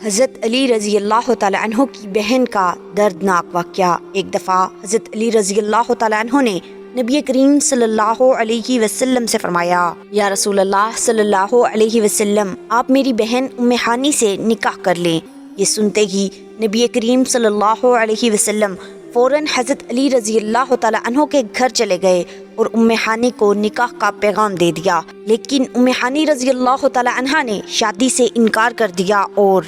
حضرت علی رضی اللہ تعالیٰ عنہ کی بہن کا دردناک واقعہ۔ ایک دفعہ حضرت علی رضی اللہ تعالیٰ عنہ نے نبی کریم صلی اللہ علیہ وسلم سے فرمایا، یا رسول اللہ صلی اللہ علیہ وسلم، آپ میری بہن ام ہانی سے نکاح کر لیں۔ یہ سنتے ہی نبی کریم صلی اللہ علیہ وسلم فوراً حضرت علی رضی اللہ تعالیٰ عنہ کے گھر چلے گئے اور ام ہانی کو نکاح کا پیغام دے دیا، لیکن ام ہانی رضی اللہ تعالیٰ عنہ نے شادی سے انکار کر دیا۔ اور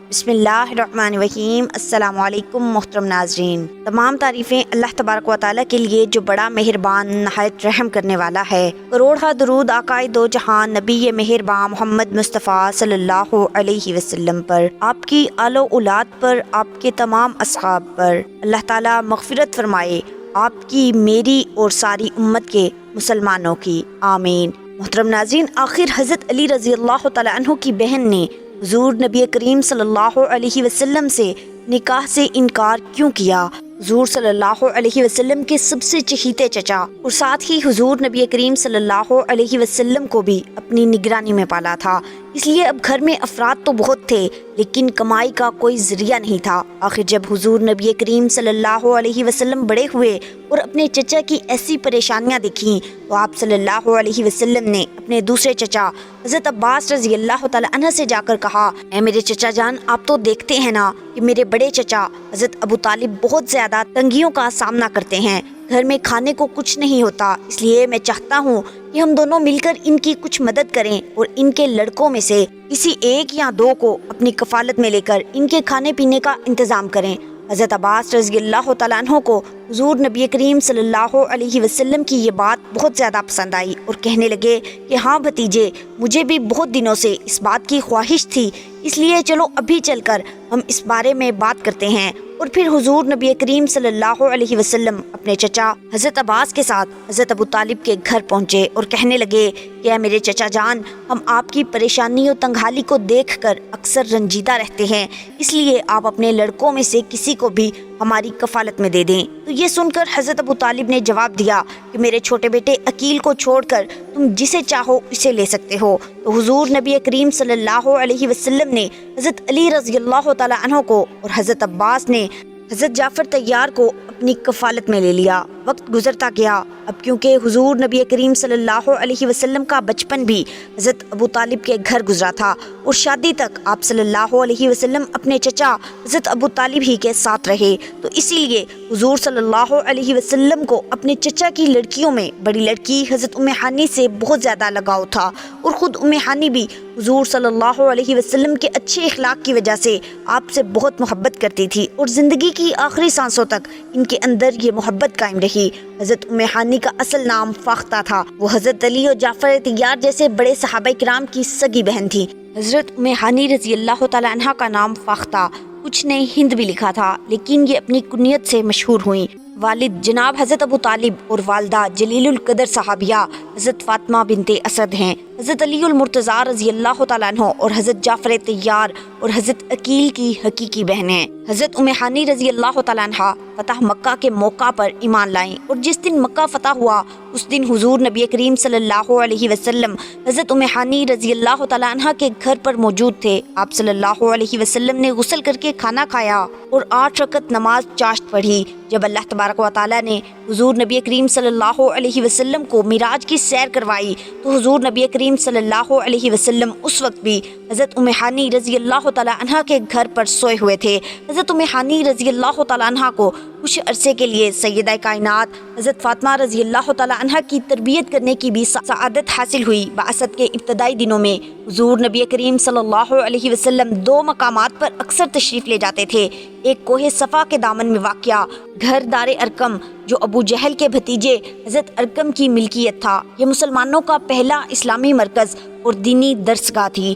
بسم اللہ الرحمن الرحیم۔ السلام علیکم محترم ناظرین، تمام تعریفیں اللہ تبارک و تعالیٰ کے لیے جو بڑا مہربان نہایت رحم کرنے والا ہے۔ کروڑہ درود آقائے دو جہاں نبی مہربان محمد مصطفیٰ صلی اللہ علیہ وسلم پر، آپ کی آل و اولاد پر، آپ کے تمام اصحاب پر اللہ تعالیٰ مغفرت فرمائے، آپ کی، میری اور ساری امت کے مسلمانوں کی، آمین۔ محترم ناظرین، آخر حضرت علی رضی اللہ تعالیٰ عنہ کی بہن نے حضور نبی کریم صلی اللہ علیہ وسلم سے نکاح سے انکار کیوں کیا؟ حضور صلی اللہ علیہ وسلم کے سب سے چہیتے چچا اور ساتھ ہی حضور نبی کریم صلی اللہ علیہ وسلم کو بھی اپنی نگرانی میں پالا تھا، اس لیے اب گھر میں افراد تو بہت تھے لیکن کمائی کا کوئی ذریعہ نہیں تھا۔ آخر جب حضور نبی کریم صلی اللہ علیہ وسلم بڑے ہوئے اور اپنے چچا کی ایسی پریشانیاں دیکھیں تو آپ صلی اللہ علیہ وسلم نے اپنے دوسرے چچا حضرت عباس رضی اللہ تعالی عنہ سے جا کر کہا، اے میرے چچا جان، آپ تو دیکھتے ہیں نا کہ میرے بڑے چچا حضرت ابو طالب بہت زیادہ تنگیوں کا سامنا کرتے ہیں، گھر میں کھانے کو کچھ نہیں ہوتا، اس لیے میں چاہتا ہوں کہ ہم دونوں مل کر ان کی کچھ مدد کریں اور ان کے لڑکوں میں سے کسی ایک یا دو کو اپنی کفالت میں لے کر ان کے کھانے پینے کا انتظام کریں۔ حضرت عباس رضی اللہ تعالیٰ عنہ کو حضور نبی کریم صلی اللہ علیہ وسلم کی یہ بات بہت زیادہ پسند آئی اور کہنے لگے کہ ہاں بھتیجے، مجھے بھی بہت دنوں سے اس بات کی خواہش تھی، اس لیے چلو ابھی چل کر ہم اس بارے میں بات کرتے ہیں۔ اور پھر حضور نبی کریم صلی اللہ علیہ وسلم اپنے چچا حضرت عباس کے ساتھ حضرت ابو طالب کے گھر پہنچے اور کہنے لگے کہ اے میرے چچا جان، ہم آپ کی پریشانی اور تنگحالی کو دیکھ کر اکثر رنجیدہ رہتے ہیں، اس لیے آپ اپنے لڑکوں میں سے کسی کو بھی ہماری کفالت میں دے دیں۔ تو یہ سن کر حضرت ابو طالب نے جواب دیا کہ میرے چھوٹے بیٹے عقیل کو چھوڑ کر تم جسے چاہو اسے لے سکتے ہو۔ تو حضور نبی کریم صلی اللہ علیہ وسلم نے حضرت علی رضی اللہ تعالی عنہ کو اور حضرت عباس نے حضرت جعفر طیار کو اپنی کفالت میں لے لیا۔ وقت گزرتا گیا، اب کیونکہ حضور نبی کریم صلی اللہ علیہ وسلم کا بچپن بھی حضرت ابو طالب کے گھر گزرا تھا اور شادی تک آپ صلی اللہ علیہ وسلم اپنے چچا حضرت ابو طالب ہی کے ساتھ رہے، تو اسی لیے حضور صلی اللہ علیہ وسلم کو اپنے چچا کی لڑکیوں میں بڑی لڑکی حضرت ام ہانی سے بہت زیادہ لگاؤ تھا، اور خود ام ہانی بھی حضور صلی اللہ علیہ وسلم کے اچھے اخلاق کی وجہ سے آپ سے بہت محبت کرتی تھی اور زندگی کی آخری سانسوں تک ان کے اندر یہ محبت قائم رہی۔ حضرت ام ہانی کا اصل نام فاختہ تھا، وہ حضرت علی اور جعفر طیار جیسے بڑے صحابہ کرام کی سگی بہن تھی۔ حضرت ام ہانی رضی اللہ تعالی عنہ کا نام فاختہ، کچھ نے ہند بھی لکھا تھا، لیکن یہ اپنی کنیت سے مشہور ہوئیں۔ والد جناب حضرت ابو طالب اور والدہ جلیل القدر صحابیہ حضرت فاطمہ بنت اسد ہیں۔ حضرت علی المرتضیٰ رضی اللہ تعالیٰ عنہ اور حضرت جعفر طیار اور حضرت عقیل کی حقیقی بہنیں۔ حضرت ام ہانی رضی اللہ تعالیٰ عنہ فتح مکہ کے موقع پر ایمان لائیں، اور جس دن مکہ فتح ہوا اس دن حضور نبی کریم صلی اللہ علیہ وسلم حضرت ام ہانی رضی اللہ تعالیٰ عنہ کے گھر پر موجود تھے۔ آپ صلی اللہ علیہ وسلم نے غسل کر کے کھانا کھایا اور 8 رکعت نماز چاشت پڑھی۔ جب اللہ تبارک و تعالیٰ نے حضور نبی کریم صلی اللہ علیہ وسلم کو معراج کی سیر کروائی تو حضور نبی کریم صلی اللہ علیہ وسلم اس وقت بھی حضرت ام ہانی رضی اللہ تعالیٰ عنہ کے گھر پر سوئے ہوئے تھے۔ حضرت ام ہانی رضی اللہ تعالیٰ عنہ کو کچھ عرصے کے لیے سیدہ کائنات حضرت فاطمہ رضی اللہ تعالیٰ عنہ کی تربیت کرنے کی بھی سعادت حاصل ہوئی۔ بعثت کے ابتدائی دنوں میں حضور نبی کریم صلی اللہ علیہ وسلم 2 مقامات پر اکثر تشریف لے جاتے تھے۔ ایک کوہ صفا کے دامن میں واقع گھر دار ارقم، جو ابو جہل کے بھتیجے حضرت ارقم کی ملکیت تھا، یہ مسلمانوں کا پہلا اسلامی مرکز اور دینی درسگاہ تھی،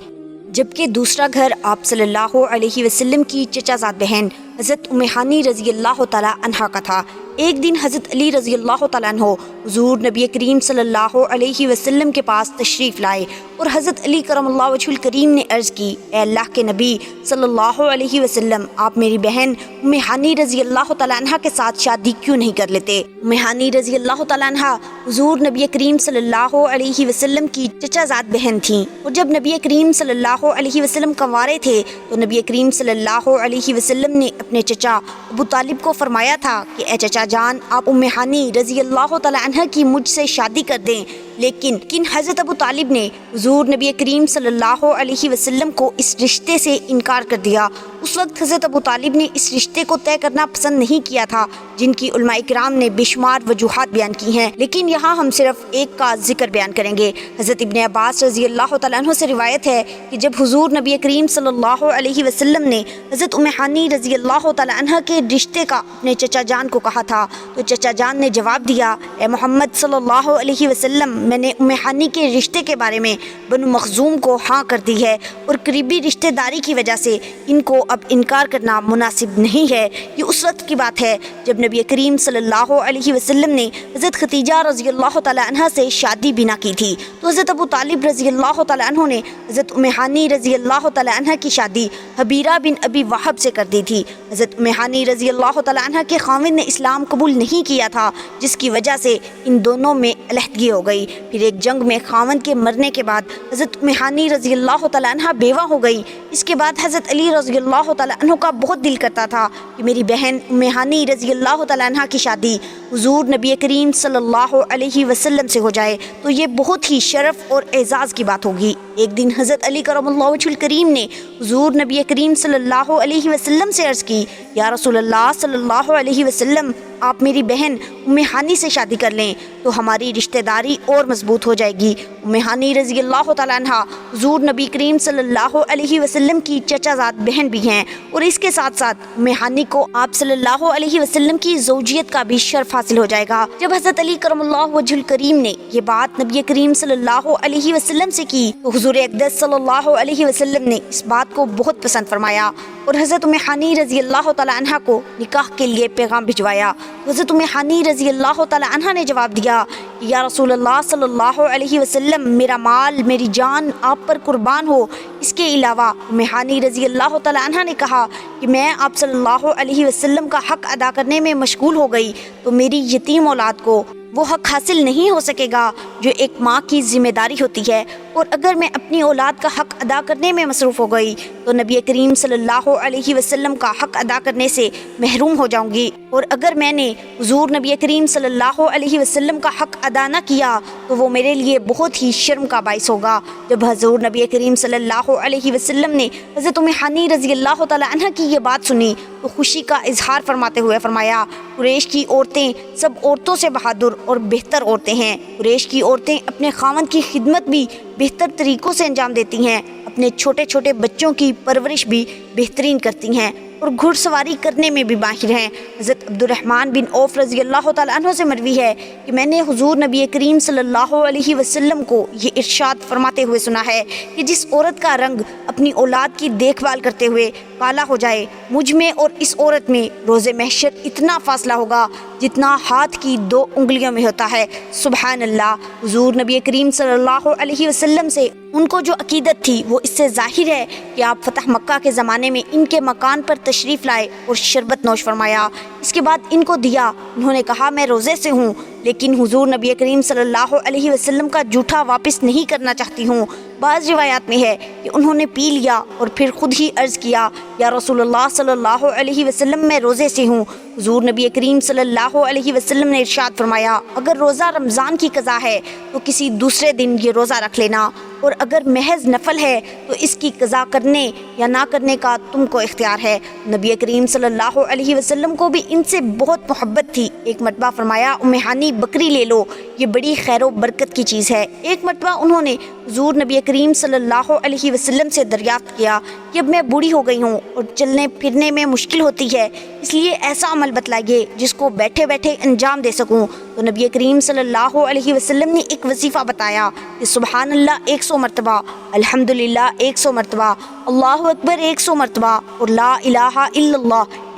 جبکہ دوسرا گھر آپ صلی اللہ علیہ وسلم کی چچا زاد بہن حضرت ام ہانی رضی اللہ تعالی عنہا کا تھا۔ ایک دن حضرت علی رضی اللہ تعالیٰ عنہ حضور نبی کریم صلی اللہ علیہ وسلم کے پاس تشریف لائے اور حضرت علی کرم اللہ وجہ الکریم نے عرض کی، اے اللہ کے نبی صلی اللہ علیہ وسلم، آپ میری بہن ام ہانی رضی اللہ تعالیٰ عنہ کے ساتھ شادی کیوں نہیں کر لیتے؟ ام ہانی رضی اللہ تعالیٰ عنہ حضور نبی کریم صلی اللہ علیہ وسلم کی چچا زاد بہن تھیں، اور جب نبی کریم صلی اللہ علیہ وسلم کنوارے تھے تو نبی کریم صلی اللہ علیہ وسلم نے اپنے چچا ابو طالب کو فرمایا تھا کہ اے چچا جان، آپ ام ہانی رضی اللہ تعالی عنہ کی مجھ سے شادی کر دیں، لیکن حضرت ابو طالب نے حضور نبی کریم صلی اللہ علیہ وسلم کو اس رشتے سے انکار کر دیا۔ اس وقت حضرت ابو طالب نے اس رشتے کو طے کرنا پسند نہیں کیا تھا، جن کی علماء کرام نے بے شمار وجوہات بیان کی ہیں، لیکن یہاں ہم صرف ایک کا ذکر بیان کریں گے۔ حضرت ابن عباس رضی اللہ تعالیٰ عنہ سے روایت ہے کہ جب حضور نبی کریم صلی اللہ علیہ وسلم نے حضرت ام ہانی رضی اللہ تعالیٰ عنہ کے رشتے کا اپنے چچا جان کو کہا تھا تو چچا جان نے جواب دیا، اے محمد صلی اللہ علیہ وسلم، میں نے ام ہانی کے رشتے کے بارے میں بنو مخزوم کو ہاں کر دی ہے، اور قریبی رشتہ داری کی وجہ سے ان کو اب انکار کرنا مناسب نہیں ہے۔ یہ اس وقت کی بات ہے جب نبی کریم صلی اللہ علیہ وسلم نے حضرت ختیجہ رضی اللہ تعالیٰ عنہ سے شادی بھی نہ کی تھی، تو حضرت ابو طالب رضی اللہ تعالیٰ عنہ نے حضرت ام ہانی رضی اللہ تعالیٰ عنہ کی شادی حبیرہ بن ابی وہب سے کر دی تھی۔ حضرت ام ہانی رضی اللہ تعالیٰ عنہ کے خاوند نے اسلام قبول نہیں کیا تھا، جس کی وجہ سے ان دونوں میں علیحدگی ہو گئی۔ پھر ایک جنگ میں خاوند کے مرنے کے بعد حضرت ام ہانی رضی اللہ تعالیٰ عنہ بیوہ ہو گئی۔ اس کے بعد حضرت علی رضی اللہ تعالیٰ عنہ کا بہت دل کرتا تھا کہ میری بہن ام ہانی رضی اللہ تعالیٰ عنہ کی شادی حضور نبی کریم صلی اللہ علیہ وسلم سے ہو جائے تو یہ بہت ہی شرف اور اعزاز کی بات ہوگی۔ ایک دن حضرت علی کرم اللہ وجہ الکریم نے حضور نبی کریم صلی اللہ علیہ وسلم سے عرض کی، یا رسول اللہ صلی اللہ علیہ وسلم، آپ میری بہن ام ہانی سے شادی کر لیں تو ہماری رشتہ داری اور مضبوط ہو جائے گی۔ ام ہانی رضی اللہ تعالیٰ عنہ حضور نبی کریم صلی اللہ علیہ وسلم کی چچا زاد بہن بھی ہیں، اور اس کے ساتھ ساتھ ام ہانی کو آپ صلی اللہ علیہ وسلم کی زوجیت کا بھی شرف حاصل ہو جائے گا۔ جب حضرت علی کرم اللہ وجہ الکریم نے یہ بات نبی کریم صلی اللہ علیہ وسلم سے کی تو حضور اقدس صلی اللہ علیہ وسلم نے اس بات کو بہت پسند فرمایا اور حضرت ام ہانی رضی اللہ تعالیٰ عنہ کو نکاح کے لیے پیغام بھجوایا۔ حضرت ام ہانی رضی اللہ تعالیٰ عنہ نے جواب دیا کہ یا رسول اللہ صلی اللہ علیہ وسلم، میرا مال، میری جان آپ پر قربان ہو۔ اس کے علاوہ ام ہانی رضی اللہ تعالیٰ عنہ نے کہا کہ میں آپ صلی اللہ علیہ وسلم کا حق ادا کرنے میں مشغول ہو گئی تو میری یتیم اولاد کو وہ حق حاصل نہیں ہو سکے گا جو ایک ماں کی ذمہ داری ہوتی ہے، اور اگر میں اپنی اولاد کا حق ادا کرنے میں مصروف ہو گئی تو نبی کریم صلی اللہ علیہ وسلم کا حق ادا کرنے سے محروم ہو جاؤں گی، اور اگر میں نے حضور نبی کریم صلی اللہ علیہ وسلم کا حق ادا نہ کیا تو وہ میرے لیے بہت ہی شرم کا باعث ہوگا۔ جب حضور نبی کریم صلی اللہ علیہ وسلم نے حضرت ام ہانی رضی اللہ تعالیٰ عنہ کی یہ بات سنی تو خوشی کا اظہار فرماتے ہوئے فرمایا، قریش کی عورتیں سب عورتوں سے بہادر اور بہتر عورتیں ہیں۔ قریش کی عورتیں اپنے خاوند کی خدمت بھی بہتر طریقوں سے انجام دیتی ہیں، اپنے چھوٹے چھوٹے بچوں کی پرورش بھی بہترین کرتی ہیں، اور گھڑ سواری کرنے میں بھی ماہر ہیں۔ حضرت عبد الرحمن بن عوف رضی اللہ تعالیٰ عنہ سے مروی ہے کہ میں نے حضور نبی کریم صلی اللہ علیہ وسلم کو یہ ارشاد فرماتے ہوئے سنا ہے کہ جس عورت کا رنگ اپنی اولاد کی دیکھ بھال کرتے ہوئے کالا ہو جائے، مجھ میں اور اس عورت میں روز محشر اتنا فاصلہ ہوگا جتنا ہاتھ کی 2 انگلیوں میں ہوتا ہے۔ سبحان اللہ۔ حضور نبی کریم صلی اللہ علیہ وسلم سے ان کو جو عقیدت تھی وہ اس سے ظاہر ہے کہ آپ فتح مکہ کے زمانے میں ان کے مکان پر تشریف لائے اور شربت نوش فرمایا۔ اس کے بعد ان کو دیا۔ انہوں نے کہا میں روزے سے ہوں، لیکن حضور نبی کریم صلی اللہ علیہ وسلم کا جھوٹا واپس نہیں کرنا چاہتی ہوں۔ بعض روایات میں ہے کہ انہوں نے پی لیا اور پھر خود ہی عرض کیا، یا رسول اللہ صلی اللہ علیہ وسلم، میں روزے سے ہوں۔ حضور نبی کریم صلی اللہ علیہ وسلم نے ارشاد فرمایا، اگر روزہ رمضان کی قضا ہے تو کسی دوسرے دن یہ روزہ رکھ لینا، اور اگر محض نفل ہے تو اس کی قضا کرنے یا نہ کرنے کا تم کو اختیار ہے۔ نبی کریم صلی اللہ علیہ وسلم کو بھی ان سے بہت محبت تھی۔ ایک مرتبہ فرمایا، ام ہانی بکری لے لو، یہ بڑی خیر و برکت کی چیز ہے۔ ایک مرتبہ انہوں نے حضور نبی کریم صلی اللہ علیہ وسلم سے دریافت کیا کہ اب میں بوڑھی ہو گئی ہوں اور چلنے پھرنے میں مشکل ہوتی ہے، اس لیے ایسا عمل بتلائیے جس کو بیٹھے بیٹھے انجام دے سکوں۔ تو نبی کریم صلی اللہ علیہ وسلم نے ایک وظیفہ بتایا کہ سبحان اللہ 100 مرتبہ، الحمدللہ 100 مرتبہ، اللہ اکبر 100 مرتبہ، اور لا الہ الا اللہ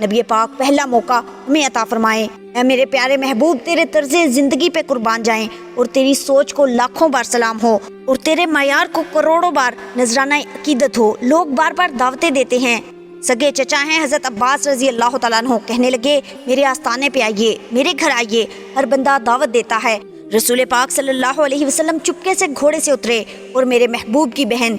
نبی پاک پہلا موقع ہمیں عطا فرمائیں۔ اے میرے پیارے محبوب، تیرے طرز زندگی پہ قربان جائیں اور تیری سوچ کو لاکھوں بار سلام ہو اور تیرے معیار کو کروڑوں بار نذرانہ عقیدت ہو۔ لوگ بار بار دعوتیں دیتے ہیں، سگے چچا ہیں حضرت عباس رضی اللہ تعالیٰ عنہ کہنے لگے میرے آستانے پہ آئیے، میرے گھر آئیے، ہر بندہ دعوت دیتا ہے۔ رسول پاک صلی اللہ علیہ وسلم چپکے سے گھوڑے سے اترے اور میرے محبوب کی بہن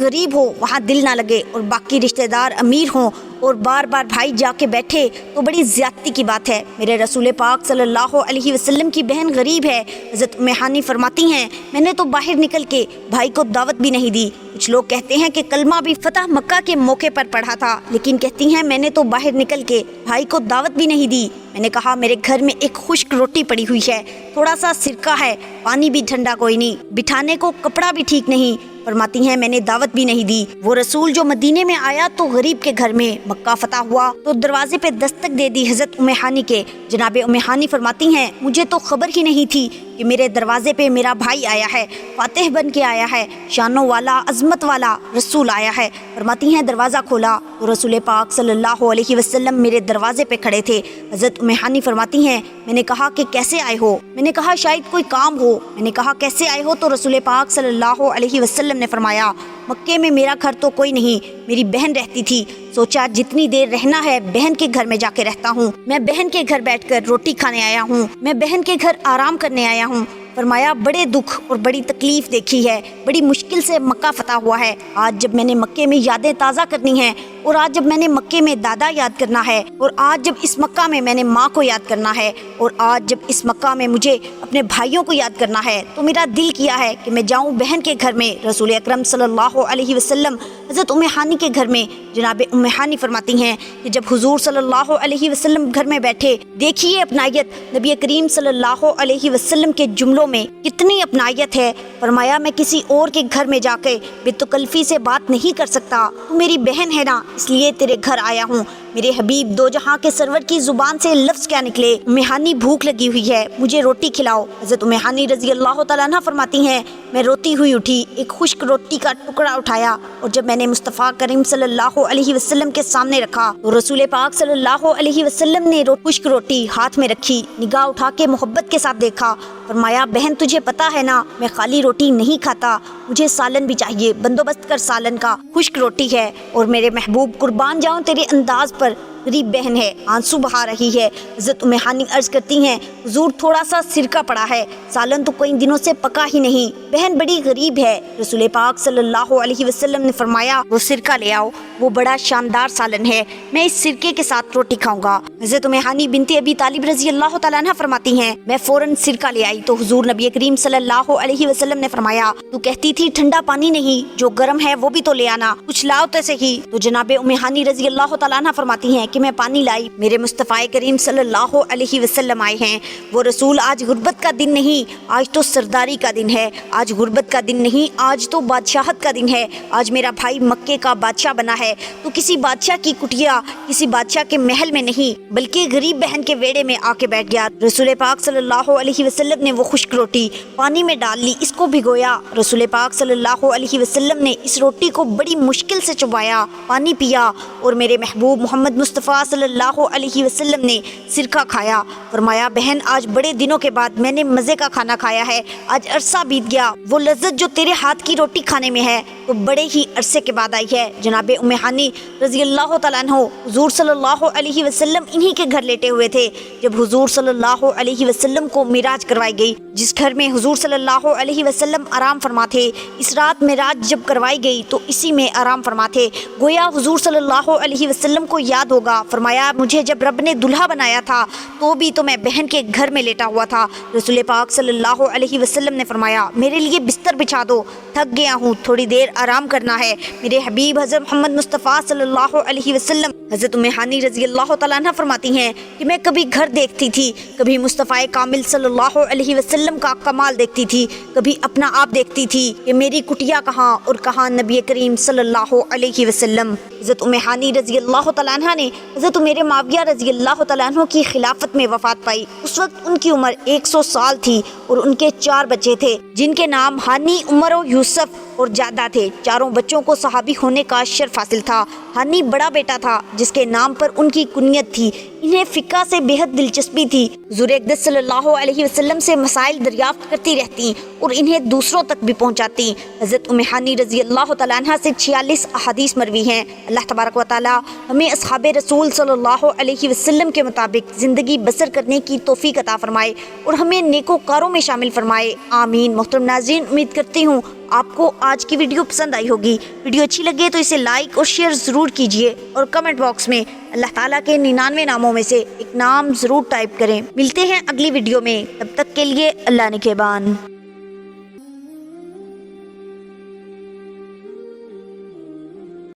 غریب ہو وہاں دل نہ لگے اور باقی رشتہ دار امیر ہوں اور بار بار بھائی جا کے بیٹھے تو بڑی زیادتی کی بات ہے۔ میرے رسول پاک صلی اللہ علیہ وسلم کی بہن غریب ہے۔ حضرت ام ہانی فرماتی ہیں میں نے تو باہر نکل کے بھائی کو دعوت بھی نہیں دی۔ کچھ لوگ کہتے ہیں کہ کلمہ بھی فتح مکہ کے موقع پر پڑھا تھا، لیکن کہتی ہیں میں نے تو باہر نکل کے بھائی کو دعوت بھی نہیں دی۔ میں نے کہا میرے گھر میں ایک خشک روٹی پڑی ہوئی ہے، تھوڑا سا سرکہ ہے، پانی بھی ٹھنڈا کوئی نہیں، بٹھانے کو کپڑا بھی ٹھیک نہیں۔ فرماتی ہیں میں نے دعوت بھی نہیں دی۔ وہ رسول جو مدینے میں آیا تو غریب کے گھر میں، مکہ فتح ہوا تو دروازے پہ دستک دے دی حضرت ام ہانی کے۔ جناب ام ہانی فرماتی ہیں مجھے تو خبر ہی نہیں تھی کہ میرے دروازے پہ میرا بھائی آیا ہے، فاتح بن کے آیا ہے، شانوں والا عظمت والا رسول آیا ہے۔ فرماتی ہیں دروازہ کھولا تو رسول پاک صلی اللہ علیہ وسلم میرے دروازے پہ کھڑے تھے۔ حضرت ام ہانی فرماتی ہیں میں نے کہا کہ کیسے آئے ہو؟ میں نے کہا شاید کوئی کام ہو۔ میں نے کہا کیسے آئے ہو؟ تو رسول پاک صلی اللہ علیہ وسلم نے فرمایا مکے میں میرا گھر تو کوئی نہیں، میری بہن رہتی تھی، سوچا جتنی دیر رہنا ہے بہن کے گھر میں جا کے رہتا ہوں۔ میں بہن کے گھر بیٹھ کر روٹی کھانے آیا ہوں، میں بہن کے گھر آرام کرنے آیا ہوں۔ فرمایا بڑے دکھ اور بڑی تکلیف دیکھی ہے، بڑی مشکل سے مکہ فتح ہوا ہے۔ آج جب میں نے مکے میں یادیں تازہ کرنی ہیں اور آج جب میں نے مکے میں دادا یاد کرنا ہے اور آج جب اس مکہ میں میں نے ماں کو یاد کرنا ہے اور آج جب اس مکہ میں مجھے اپنے بھائیوں کو یاد کرنا ہے تو میرا دل کیا ہے کہ میں جاؤں بہن کے گھر میں۔ رسول اکرم صلی اللہ علیہ وسلم حضرت ام ہانی کے گھر میں۔ جناب ام ہانی فرماتی ہیں کہ جب حضور صلی اللہ علیہ وسلم گھر میں بیٹھے، دیکھیے اپنائیت نبی کریم صلی اللہ علیہ وسلم کے جملوں میں کتنی اپنائیت ہے۔ فرمایا میں کسی اور کے گھر میں جا کے بے تکلفی سے بات نہیں کر سکتا، تو میری بہن ہے نا، اس لیے تیرے گھر آیا ہوں۔ میرے حبیب دو جہاں کے سرور کی زبان سے لفظ کیا نکلے، ام ہانی بھوک لگی ہوئی ہے، مجھے روٹی کھلاؤ۔ حضرت ام ہانی رضی اللہ تعالیٰ عنہ فرماتی ہیں میں روتی ہوئی اٹھی، ایک خشک روٹی کا ٹکڑا اٹھایا اور جب میں نے مصطفیٰ کریم صلی اللہ علیہ وسلم کے سامنے رکھا تو رسول پاک صلی اللہ علیہ وسلم نے خشک روٹی ہاتھ میں رکھی، نگاہ اٹھا کے محبت کے ساتھ دیکھا۔ فرمایا بہن تجھے پتا ہے نا میں خالی روٹی نہیں کھاتا، مجھے سالن بھی چاہیے، بندوبست کر سالن کا، خشک روٹی ہے۔ اور میرے محبوب قربان جاؤں تیرے انداز پر، غریب بہن ہے، آنسو بہا رہی ہے۔ حضرت ام ہانی عرض کرتی ہیں حضور تھوڑا سا سرکہ پڑا ہے، سالن تو کئی دنوں سے پکا ہی نہیں، بہن بڑی غریب ہے۔ رسول پاک صلی اللہ علیہ وسلم نے فرمایا وہ سرکہ لے آؤ، وہ بڑا شاندار سالن ہے، میں اس سرکے کے ساتھ روٹی کھاؤں گا۔ حضرت ام ہانی بنت ابی طالب رضی اللہ تعالیٰ عنہ فرماتی ہیں میں فوراً سرکہ لے آئی تو حضور نبی کریم صلی اللہ علیہ وسلم نے فرمایا تو کہتی تھی ٹھنڈا پانی نہیں، جو گرم ہے وہ بھی تو لے آنا، کچھ لاؤ تو صحیح۔ تو جناب ام ہانی رضی اللہ تعالیٰ عنہ فرماتی ہیں کہ میں پانی لائی، میرے مصطفیٰ کریم صلی اللہ علیہ وسلم آئے ہیں۔ وہ رسول آج غربت کا دن نہیں، آج تو سرداری کا دن ہے، آج غربت کا دن نہیں، آج تو بادشاہت کا دن ہے، آج میرا بھائی مکے کا بادشاہ بنا ہے تو کسی بادشاہ کی کٹیا، کسی بادشاہ کے محل میں نہیں بلکہ غریب بہن کے ویڑے میں آ کے بیٹھ گیا۔ رسول پاک صلی اللہ علیہ وسلم نے وہ خشک روٹی پانی میں ڈال لی، اس کو بھگویا۔ رسول پاک صلی اللہ علیہ وسلم نے اس روٹی کو بڑی مشکل سے چبایا، پانی پیا اور میرے محبوب محمد مصطفیٰ صلی اللہ علیہ وسلم نے سرکہ کھایا۔ فرمایا بہن آج بڑے دنوں کے بعد میں نے مزے کا کھانا کھایا ہے، آج عرصہ بیت گیا، وہ لذت جو تیرے ہاتھ کی روٹی کھانے میں ہے تو بڑے ہی عرصے کے بعد آئی ہے۔ جناب ام ہانی رضی اللہ تعالیٰ عنہ حضور صلی اللہ علیہ وسلم انہی کے گھر لیٹے ہوئے تھے جب حضور صلی اللہ علیہ وسلم کو معراج کروائی گئی، جس گھر میں حضور صلی اللہ علیہ وسلم آرام فرما تھے۔ اس رات معراج جب کروائی گئی تو اسی میں آرام فرما تھے، گویا حضور صلی اللہ علیہ وسلم کو یاد ہوگا۔ فرمایا مجھے جب رب نے دلہا بنایا تھا تو بھی تو میں بہن کے گھر میں لیٹا ہوا تھا۔ رسول پاک صلی اللہ علیہ وسلم نے فرمایا میرے لیے بستر بچھا دو، تھک گیا ہوں، تھوڑی دیر آرام کرنا ہے۔ میرے حبیب حضرت محمد مصطفیٰ صلی اللہ علیہ وسلم حضرت ام ہانی رضی اللہ تعالیٰ عنہ فرماتی ہیں کہ میں کبھی گھر دیکھتی تھی، کبھی مصطفیٰ کامل صلی اللہ علیہ وسلم کا کمال دیکھتی تھی، کبھی اپنا آپ دیکھتی تھی کہ میری کٹیا کہاں اور کہاں نبی کریم صلی اللہ علیہ وسلم۔ حضرت ام ہانی رضی اللہ تعالیٰ عنہ نے حضرت عمر معاویہ رضی اللہ تعالیٰ عنہ کی خلافت میں وفات پائی۔ اس وقت ان کی عمر 100 سال تھی اور ان کے 4 بچے تھے جن کے نام ہانی، عمر و یوسف اور جادہ تھے۔ چاروں بچوں کو صحابی ہونے کا شرف حاصل تھا۔ ہانی بڑا بیٹا تھا جس کے نام پر ان کی کنیت تھی۔ انہیں فقہ سے بہت دلچسپی تھی، حضور اقدس صلی اللہ علیہ وسلم سے مسائل دریافت کرتی رہتی اور انہیں دوسروں تک بھی پہنچاتی۔ حضرت ام ہانی رضی اللہ تعالیٰ عنہ سے 46 احادیث مروی ہیں۔ اللہ تبارک و تعالی ہمیں اصحاب رسول صلی اللہ علیہ وسلم کے مطابق زندگی بسر کرنے کی توفیق عطا فرمائے اور ہمیں نیکوکاروں میں شامل فرمائے، آمین۔ محترم ناظرین، امید کرتی ہوں آپ کو آج کی ویڈیو پسند آئی ہوگی۔ ویڈیو اچھی لگے تو اسے لائک اور شیئر ضرور کیجیے اور کمنٹ باکس میں اللہ تعالیٰ کے 99 ناموں میں سے ایک نام ضرور ٹائپ کریں۔ ملتے ہیں اگلی ویڈیو میں، تب تک کے لیے اللہ نگہبان۔